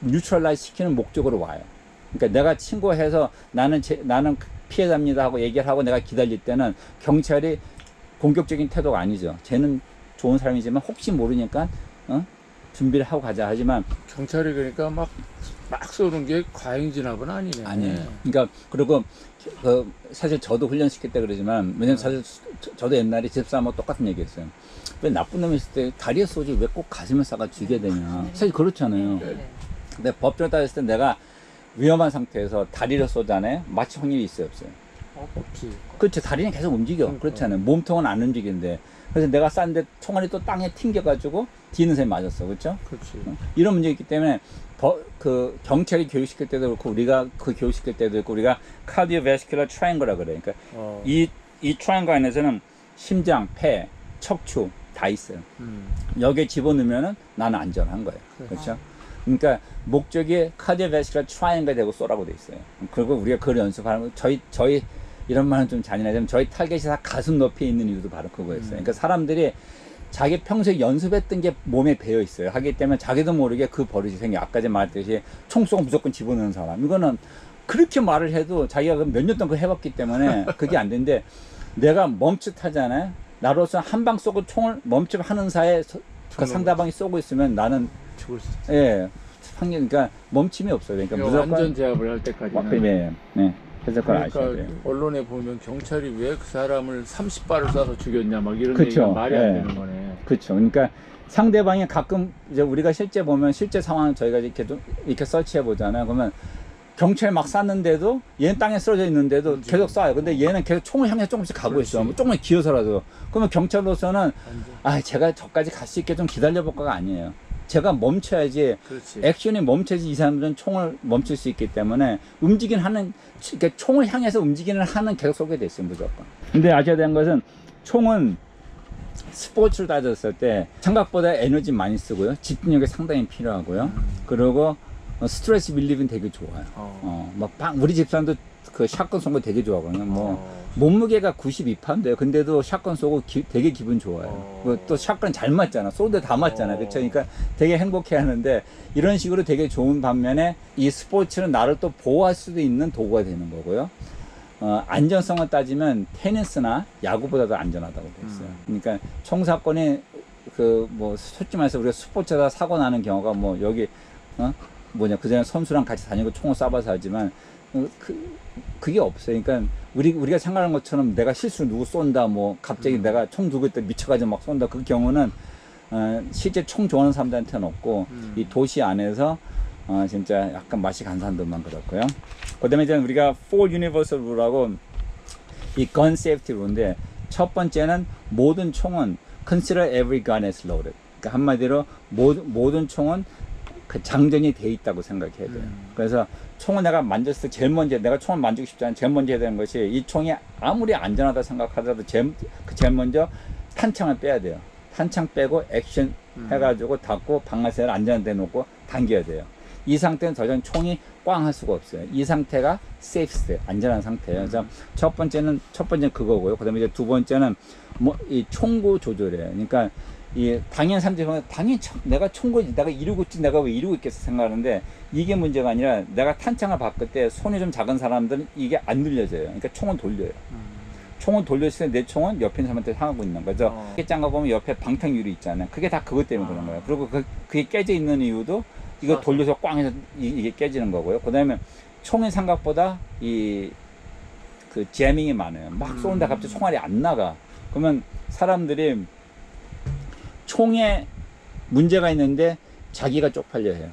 뉴트럴라이즈 시키는 목적으로 와요. 그러니까 내가 신고해서 나는 피해자입니다 하고 얘기를 하고 내가 기다릴 때는 경찰이 공격적인 태도가 아니죠. 쟤는 좋은 사람이지만 혹시 모르니까 준비를 하고 가자 하지만 경찰이 그러니까 막 쏘는 게 과잉진압은 아니네. 아니에요. 그러니까 그리고 사실 저도 훈련시킬 때 그러지만 왜냐면 사실 저도 옛날에 집사람하고 똑같은 얘기했어요. 왜 나쁜 놈이 있을 때 다리에 쏘지 왜 꼭 가슴에 쏴가 죽게 되냐. 사실 그렇잖아요. 근데 법적으로 따졌을 때 내가 위험한 상태에서 다리를 쏘잖아요. 마치 확률이 있어요, 없어요? 없지. 그렇죠. 다리는 계속 움직여. 그렇잖아요. 몸통은 안 움직이는데. 그래서 내가 쐈는데 총알이 또 땅에 튕겨가지고 뒤는 셈이 맞았어. 그렇죠? 그렇지. 이런 문제가 있기 때문에 경찰이 교육시킬 때도 그렇고 우리가 교육시킬 때도 그렇고 우리가 cardiovascular triangle라 그래. 그러니까 이 트라이앵글 안에서는 심장, 폐, 척추 다 있어요. 여기에 집어넣으면은 나는 안전한 거예요. 그렇죠? 그러니까 목적이 cardiovascular triangle 되고 쏘라고 돼 있어요. 그리고 우리가 그걸 연습하는 거 저희 이런 말은 좀 잔인하지만 저희 타겟이 다 가슴 높이에 있는 이유도 바로 그거였어요. 그러니까 사람들이 자기 평소에 연습했던 게 몸에 배어 있어요. 하기 때문에 자기도 모르게 그 버릇이 생겨. 아까 전에 말했듯이 총 쏘고 무조건 집어넣는 사람. 이거는 그렇게 말을 해도 자기가 몇 년 동안 그걸 해봤기 때문에 그게 안 되는데 내가 멈칫하잖아요. 나로서 한 방 쏘고 총을 멈칫하는 사이에 그 상대방이 쏘고 있으면 나는 죽을 수 있지. 예, 그러니까 멈춤이 없어요. 그러니까 무조건 완전 제압을 할 때까지는. 네, 해석을 아셔야 돼요. 그러니까 언론에 보면 경찰이 왜 그 사람을 30발을 쏴서 죽였냐 막 이런 그쵸. 얘기가 말이 안 예. 되는 거네. 그렇죠. 그러니까 상대방이 가끔 이제 우리가 실제 보면 실제 상황을 저희가 이렇게 서치해 보잖아요. 그러면 경찰 막 쐈는데도 얘는 땅에 쓰러져 있는데도 계속 쏴요. 근데 얘는 계속 총을 향해 조금씩 가고 그렇지. 있어. 뭐 조금만 기어서라도. 그러면 경찰로서는 제가 저까지 갈 수 있게 좀 기다려 볼 거가 아니에요. 제가 멈춰야지 그렇지. 액션이 멈춰야지 이 사람들은 총을 멈출 수 있기 때문에 그러니까 총을 향해서 움직이는 하는 계속 쏘게 돼 있어요. 무조건. 근데 아셔야 되는 것은 총은 스포츠를 따졌을 때 생각보다 에너지 많이 쓰고요. 집중력이 상당히 필요하고요. 그리고 스트레스 릴리브는 되게 좋아요. 우리 집사람도 그 샷건 쏜 거 되게 좋아하거든요. 몸무게가 92파인데요. 근데도 샷건 쏘고 되게 기분 좋아요. 또 샷건 잘 맞잖아. 쏘는데 다 맞잖아. 그렇죠? 그러니까 되게 행복해 하는데 이런 식으로 되게 좋은 반면에 이 스포츠는 나를 또 보호할 수도 있는 도구가 되는 거고요. 안전성을 따지면 테니스나 야구보다도 안전하다고 돼 있어요. 그러니까 총사건이 솔직히 말해서 우리가 스포츠에다 사고 나는 경우가 여기 그전에 선수랑 같이 다니고 총을 쏴봐서 하지만 그게 없어요. 그러니까 우리가 생각하는 것처럼 내가 실수로 누구 쏜다 갑자기 내가 총 들고 있다 미쳐가지고 막 쏜다 그 경우는 실제 총 좋아하는 사람들한테는 없고 이 도시 안에서 진짜 약간 맛이 간 사람들만 그렇고요. 그 다음에 이제 우리가 Four Universal Rule하고 이 Gun Safety Rule인데 첫 번째는 모든 총은 Consider every gun as loaded. 그러니까 한마디로 모든 총은 그 장전이 돼 있다고 생각해야 돼요. 그래서 총을 내가 만졌을 때 제일 먼저 내가 총을 만지고 싶지 않은 제일 먼저 해야 되는 것이 이 총이 아무리 안전하다 생각하더라도 제일 먼저 탄창을 빼야 돼요. 탄창 빼고 액션 해가지고 닫고 방아쇠를 안전한 데 놓고 당겨야 돼요. 이 상태는 더 이상 총이 꽝 할 수가 없어요. 이 상태가 세이프 스테이트, 안전한 상태예요. 그래서 첫 번째는 그거고요. 그 다음에 이제 두 번째는 뭐 이 총구 조절이에요. 그러니까 이 당연히 사람들이 보면 당연히 내가 총구지 내가 이러고 있지 내가 왜 이러고 있겠어 생각하는데 이게 문제가 아니라 내가 탄창을 바꿀 때 손이 좀 작은 사람들은 이게 안 눌려져요. 그러니까 총은 돌려요. 총을 돌렸을 때 내 총은 옆에 사람한테 향하고 있는 거죠. 이게 짠 거 보면 옆에 방탕유리 있잖아요. 그게 다 그것 때문에 그런 거예요. 그리고 그게 깨져 있는 이유도 이거 돌려서 꽝 해서 이게 깨지는 거고요. 그 다음에 총의 생각보다 그 재밍이 많아요. 막 쏘는데 갑자기 총알이 안 나가. 그러면 사람들이 총에 문제가 있는데 자기가 쪽팔려 해요.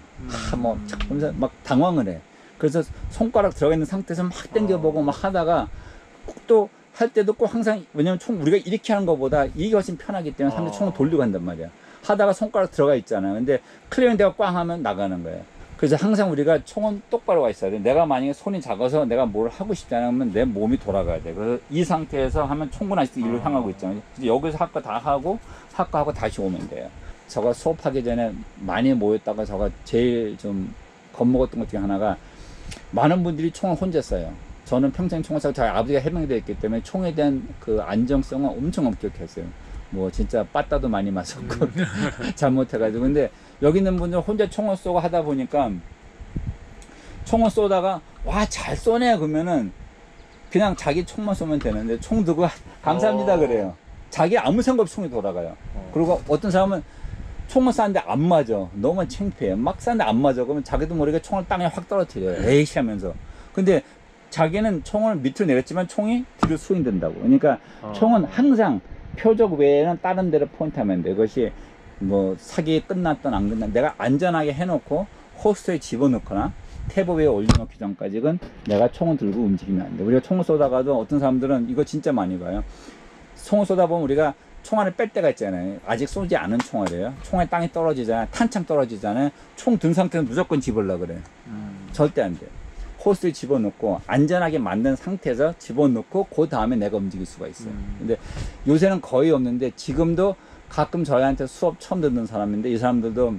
막 당황을 해. 그래서 손가락 들어가 있는 상태에서 막 당겨보고 막 하다가 또 할 때도 꼭 항상 왜냐면 총 우리가 이렇게 하는 것보다 이게 훨씬 편하기 때문에 사람들이 총을 돌리고 한단 말이야. 하다가 손가락 들어가 있잖아요. 근데 클리어인데가 꽝 하면 나가는 거예요. 그래서 항상 우리가 총은 똑바로 가 있어야 돼. 내가 만약에 손이 작아서 내가 뭘 하고 싶지 않으면 내 몸이 돌아가야 돼. 그래서 이 상태에서 하면 총은 아직도 일로 향하고 있잖아요. 여기서 할 거 다 하고 다시 오면 돼요. 저가 수업하기 전에 많이 모였다가 저가 제일 좀 겁먹었던 것 중에 하나가 많은 분들이 총을 혼자 쏴요. 저는 평생 총을 쏘고 저희 아버지가 해병대에 있기 때문에 총에 대한 그 안정성은 엄청 엄격했어요. 뭐 진짜 빠따도 많이 맞았고 잘못해가지고. 근데 여기 있는 분들 혼자 총을 쏘고 하다 보니까 총을 쏘다가 와 잘 쏘네 그러면은 그냥 자기 총만 쏘면 되는데 총 들고 감사합니다 그래요. 자기 아무 생각 없이 총이 돌아가요. 그리고 어떤 사람은 총을 쐈는데 안 맞아. 너무 창피해. 막 쐈는데 안 맞아. 그러면 자기도 모르게 총을 땅에 확 떨어뜨려요. 에이씨 하면서. 근데 자기는 총을 밑으로 내렸지만 총이 뒤로 수인된다고. 그러니까 총은 항상 표적 외에는 다른 데로 포인트하면 돼. 그것이 뭐 사기 끝났든 안 끝났든 내가 안전하게 해놓고 호스트에 집어넣거나 탭 위에 올려놓기 전까지는 내가 총을 들고 움직이면 안 돼. 우리가 총을 쏘다가도 어떤 사람들은 이거 진짜 많이 봐요. 총을 쏘다 보면 우리가 총알을 뺄 때가 있잖아요. 아직 쏘지 않은 총알이에요. 총알이 땅에 떨어지잖아요. 탄창 떨어지잖아요. 총 든 상태는 무조건 집으려고 그래. 절대 안 돼. 호스에 집어넣고 안전하게 만든 상태에서 집어넣고 그 다음에 내가 움직일 수가 있어요. 근데 요새는 거의 없는데 지금도 가끔 저희한테 수업 처음 듣는 사람인데 이 사람들도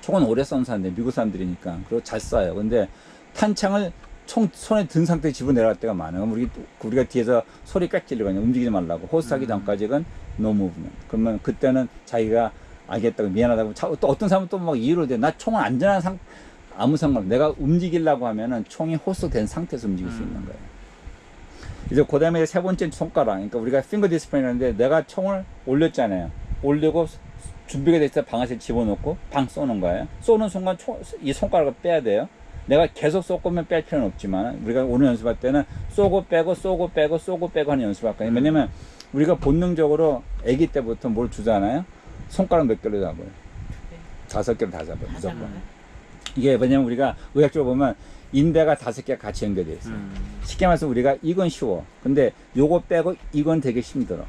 총은 오래 쏜 사람인데 미국 사람들이니까 그리고 잘 쏴요. 근데 탄창을 총 손에 든 상태에 집어내려갈 때가 많아요. 우리가 뒤에서 소리 꽥 지르거든요. 움직이지 말라고. 호스 하기 전까지는 no movement. 그러면 그때는 자기가 알겠다고 미안하다고 또 어떤 사람은 또 막 이유를 대. 나 총은 안전한 아무 상관 내가 움직이려고 하면은 총이 호스 된 상태에서 움직일 수 있는 거예요. 이제 그 다음에 세 번째 손가락. 그러니까 우리가 핑거 디스플레이라는데 내가 총을 올렸잖아요. 올리고 준비가 됐을 때 방아쇠 집어넣고 방 쏘는 거예요. 쏘는 순간 이 손가락을 빼야 돼요. 내가 계속 쏘고면 뺄 필요는 없지만 우리가 오늘 연습할 때는 쏘고 빼고 쏘고 빼고 쏘고 빼고 하는 연습할 거예요. 왜냐면 우리가 본능적으로 아기 때부터 뭘 주잖아요. 손가락 몇 개를 잡아요? 5개를 다 잡아요. 무조건. 이게 왜냐면 우리가 의학적으로 보면 인대가 5개가 같이 연결되어 있어요. 쉽게 말해서 우리가 이건 쉬워. 근데 요거 빼고 이건 되게 힘들어.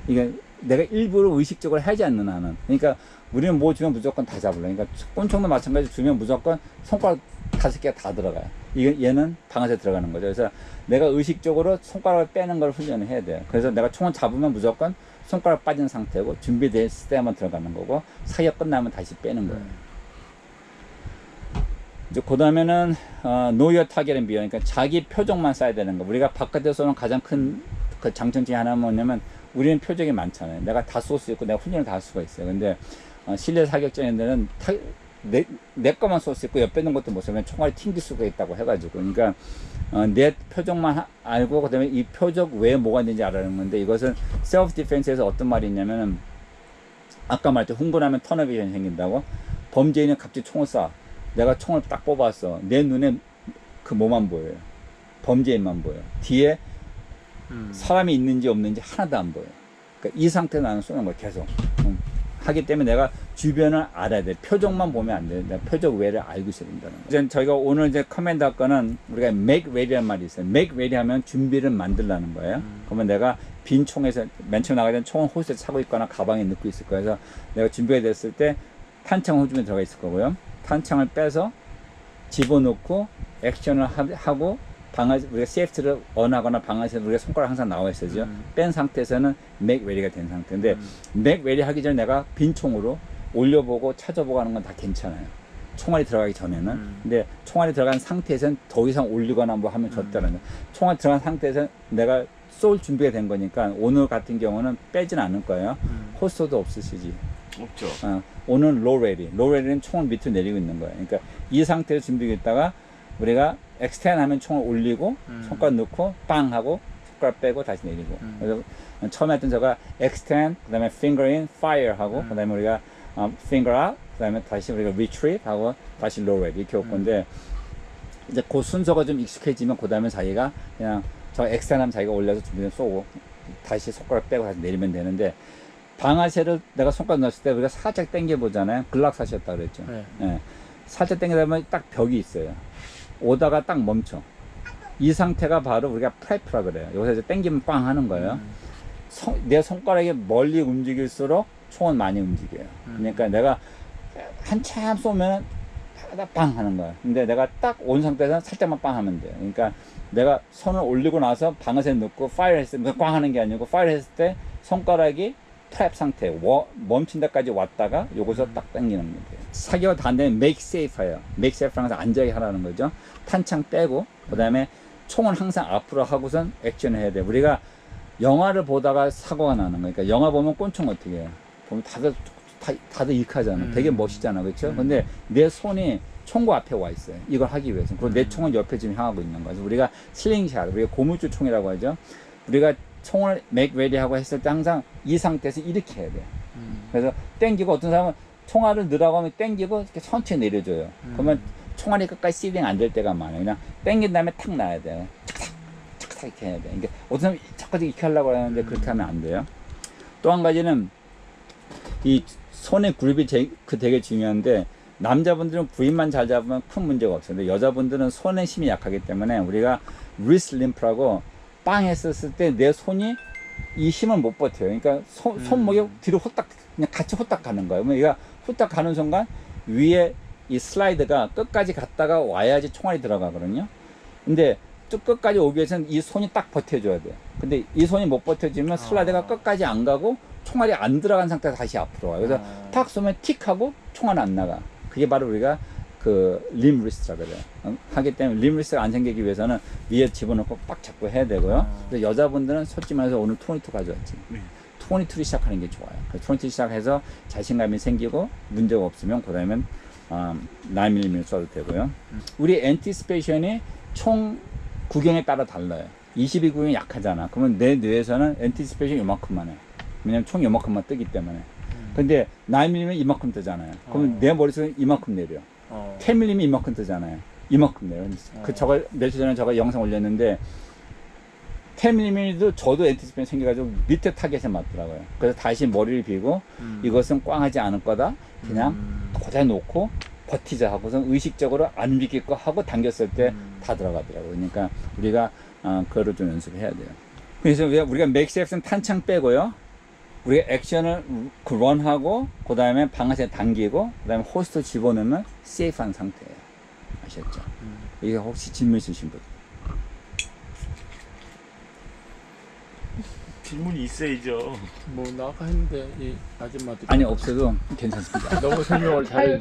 이게 내가 일부러 의식적으로 하지 않는 한은. 그러니까 우리는 뭐 주면 무조건 다 잡으려. 그러니까 꼰총도 마찬가지로 주면 무조건 손가락 5개가 다 들어가요. 얘는 방아쇠 들어가는 거죠. 그래서 내가 의식적으로 손가락을 빼는 걸 훈련을 해야 돼요. 그래서 내가 총을 잡으면 무조건 손가락 빠진 상태고 준비됐을 때만 들어가는 거고 사격 끝나면 다시 빼는 거예요. 이제 그 다음에는 know your target and beyond. 그러니까 자기 표적만 쏴야 되는 거. 우리가 바깥에서는 가장 큰 그 장점 중에 하나는 뭐냐면 우리는 표적이 많잖아요. 내가 다 쏠 수 있고 내가 훈련을 다 할 수가 있어요. 근데 실내 사격장애들은 내 거만 쏠 수 있고 옆에 있는 것도 못 쏘면 총알이 튕길 수가 있다고 해가지고. 그러니까 내 표적만 알고 그다음에 이 표적 외에 뭐가 있는지 알아는 건데 이것은 셀프 디펜스에서 어떤 말이 있냐면은 아까 말했죠. 흥분하면 터너비전이 생긴다고. 범죄인은 갑자기 총을 쏴. 내가 총을 딱 뽑았어. 내 눈에 그 뭐만 보여요. 범죄인만 보여. 뒤에 사람이 있는지 없는지 하나도 안 보여. 그러니까 이 상태로 나는 쏘는 거야. 계속. 하기 때문에 내가 주변을 알아야 돼. 표적만 보면 안 돼. 내가 표적 외를 알고 있어야 된다는 거야. 이제 저희가 오늘 이제 커맨드 할 거는 우리가 make ready라는 말이 있어요. make ready 하면 준비를 만들라는 거예요. 그러면 내가 빈 총에서 맨 처음 나가야 되는 총은 호스에 차고 있거나 가방에 넣고 있을 거야. 그래서 내가 준비가 됐을 때 탄창 호주에 들어가 있을 거고요. 탄창을 빼서 집어넣고 액션을 하고 우리가 CFT를 언하거나 방아쇠를 우리가 손가락 항상 나와 있어죠. 뺀 상태에서는 make ready가 된 상태인데 make ready 하기 전에 내가 빈 총으로 올려보고 찾아보고 하는 건 다 괜찮아요. 총알이 들어가기 전에는. 근데 총알이 들어간 상태에서는 더 이상 올리거나 뭐 하면 졌다는 거. 총알이 들어간 상태에서 내가 쏠 준비가 된 거니까 오늘 같은 경우는 빼진 않을 거예요. 호스터도 없으시지. 없죠. 오늘 low ready. low ready는 총을 밑으로 내리고 있는 거예요. 그러니까 이 상태에서 준비했다가 우리가 extend 하면 총을 올리고 손가락 넣고 빵 하고 손가락 빼고 다시 내리고. 그래서 처음에 했던 저가 extend, 그 다음에 finger in, fire 하고 그 다음에 우리가 finger out, 그 다음에 다시 우리가 retrieve 하고 다시 low ready 이렇게 올 건데 이제 그 순서가 좀 익숙해지면 그 다음에 자기가 그냥 저 extend 하면 자기가 올려서 준비해서 쏘고 다시 손가락 빼고 다시 내리면 되는데 방아쇠를 내가 손가락 넣었을 때 우리가 살짝 당겨 보잖아요. 글락사시였다 그랬죠. 네. 예. 살짝 당기다 보면 딱 벽이 있어요. 오다가 딱 멈춰. 이 상태가 바로 우리가 프레프라 그래요. 여기서 이제 당기면 빵 하는 거예요. 내 손가락이 멀리 움직일수록 총은 많이 움직여요. 그러니까 내가 한참 쏘면 빵 하는 거야. 근데 내가 딱 온 상태에서 살짝만 빵 하면 돼요. 그러니까 내가 손을 올리고 나서 방아쇠 넣고 파이어 했을 때 꽝 하는 게 아니고 파이어 했을 때 손가락이 트랩 상태, 멈춘 데까지 왔다가 요거서 딱 당기는 거예요. 사격을 다 안 되면 make safe예요. make safe라는 것은 안전하게 하라는 거죠. 탄창 빼고 그 다음에 총은 항상 앞으로 하고선 액션을 해야 돼요. 우리가 영화를 보다가 사고가 나는 거니까 영화 보면 꼰총 어떻게 해요? 보면 다들 익하잖아. 되게 멋있잖아. 그렇죠? 근데 내 손이 총구 앞에 와 있어요. 이걸 하기 위해서. 그리고 내 총은 옆에 지금 향하고 있는 거죠. 우리가 슬링샷, 우리가 고무줄 총이라고 하죠. 우리가 총을 make ready 하고 했을 때 항상 이 상태에서 이렇게 해야 돼요. 그래서 땡기고 어떤 사람은 총알을 넣으라고 하면 땡기고 이렇게 천천히 내려줘요. 그러면 총알이 끝까지 시딩 안 될 때가 많아요. 그냥 땡긴 다음에 탁 놔야 돼요. 착착, 착착 이렇게 해야 돼요. 그러니까 어떤 사람은 자꾸 이렇게 하려고 하는데 그렇게 하면 안 돼요. 또 한 가지는 이 손의 그립이 되게 중요한데 남자분들은 그립만 잘 잡으면 큰 문제가 없어요. 근데 여자분들은 손의 힘이 약하기 때문에 우리가 리스트 림프라고 빵 했었을 때 내 손이 이 힘을 못 버텨요. 그러니까 손목이 뒤로 후딱 그냥 같이 후딱 가는 거예요. 그러면 얘가 후딱 가는 순간 위에 이 슬라이드가 끝까지 갔다가 와야지 총알이 들어가거든요. 근데 쭉 끝까지 오기 위해서는 이 손이 딱 버텨줘야 돼요. 근데 이 손이 못 버텨주면 슬라이드가 끝까지 안 가고 총알이 안 들어간 상태에서 다시 앞으로 와요. 그래서 탁 쏘면 틱 하고 총알이 안 나가. 그게 바로 우리가 그 림 리스트라 그래요. 하기 때문에 림 리스트가 안 생기기 위해서는 위에 집어넣고 빡 잡고 해야 되고요. 근데 여자분들은 솔직히 말해서 오늘 22 가져왔지. 22를 시작하는 게 좋아요. 22 시작해서 자신감이 생기고 문제가 없으면 그 다음엔 9mm 써도 되고요. 우리 엔티스페이션이 총 구경에 따라 달라요. 22 구경이 약하잖아. 그러면 내 뇌에서는 엔티스페이션이 요만큼만 해. 왜냐면 총 요만큼만 뜨기 때문에. 근데 9mm면 이만큼 뜨잖아요. 그러면 내 머릿속에 이만큼 내려. 10mm면 이만큼 뜨잖아요. 이만큼 내려. 저걸 며칠 전에 저가 영상 올렸는데 10mm도 저도 엔티스페이션 생겨가지고 밑에 타겟에 맞더라고요. 그래서 다시 머리를 비고 이것은 꽝하지 않을 거다. 그냥 고자 놓고 버티자 하고서 의식적으로 안 움직일 거 하고 당겼을 때 다 들어가더라고요. 그러니까 우리가 그거를 좀 연습해야 돼요. 그래서 우리가 맥시앱스는 탄창 빼고요. 우리가 액션을 런하고 그 다음에 방아쇠 당기고 그 다음에 호스트 집어넣으면 세이프한 상태예요. 아셨죠? 이게 혹시 질문 있으신 분? 질문이 있어야죠. 뭐 나가 했는데 이 아줌마들이 아니 없어도 괜찮습니다. 너무 설명을 잘해.